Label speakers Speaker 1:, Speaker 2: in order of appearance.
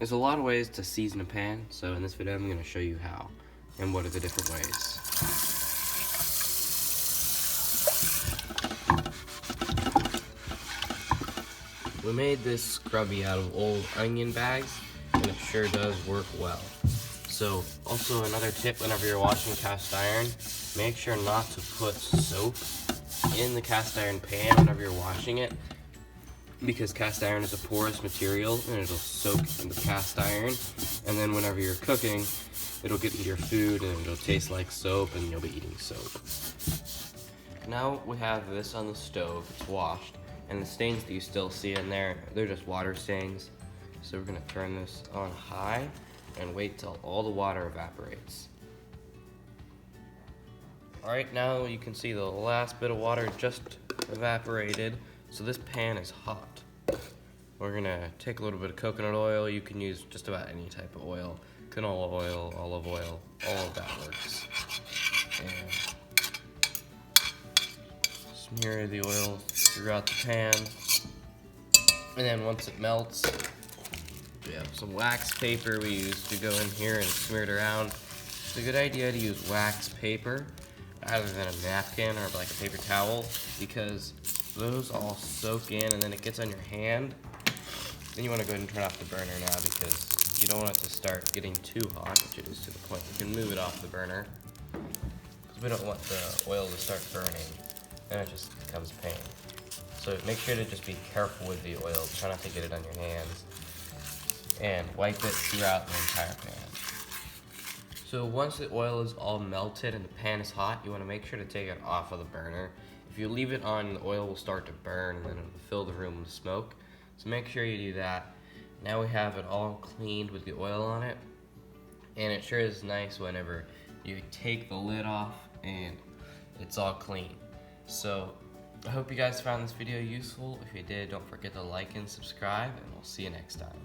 Speaker 1: There's a lot of ways to season a pan, so in this video I'm going to show you how and what are the different ways. We made this scrubby out of old onion bags, and it sure does work well. So, also another tip, whenever you're washing cast iron, make sure not to put soap in the cast iron pan whenever you're washing it, because cast iron is a porous material and it'll soak in the cast iron, and then whenever you're cooking, it'll get into your food and it'll taste like soap and you'll be eating soap. Now we have this on the stove, it's washed, and the stains that you still see in there, they're just water stains. So we're gonna turn this on high and wait till all the water evaporates. Alright, now you can see the last bit of water just evaporated, so this pan is hot. We're gonna take a little bit of coconut oil. You can use just about any type of oil. Canola oil, olive oil, all of that works. And smear the oil throughout the pan. And then once it melts, we have some wax paper we use to go in here and smear it around. It's a good idea to use wax paper rather than a napkin or like a paper towel, because those all soak in and then it gets on your hand. Then you want to go ahead and turn off the burner now, because you don't want it to start getting too hot, which it is to the point you can move it off the burner, because we don't want the oil to start burning, then it just becomes pain. So make sure to just be careful with the oil, try not to get it on your hands, and wipe it throughout the entire pan. So once the oil is all melted and the pan is hot, you want to make sure to take it off of the burner. If you leave it on, the oil will start to burn and then it will fill the room with smoke. So make sure you do that. Now we have it all cleaned with the oil on it, and it sure is nice whenever you take the lid off and it's all clean. So I hope you guys found this video useful. If you did, don't forget to like and subscribe, and we'll see you next time.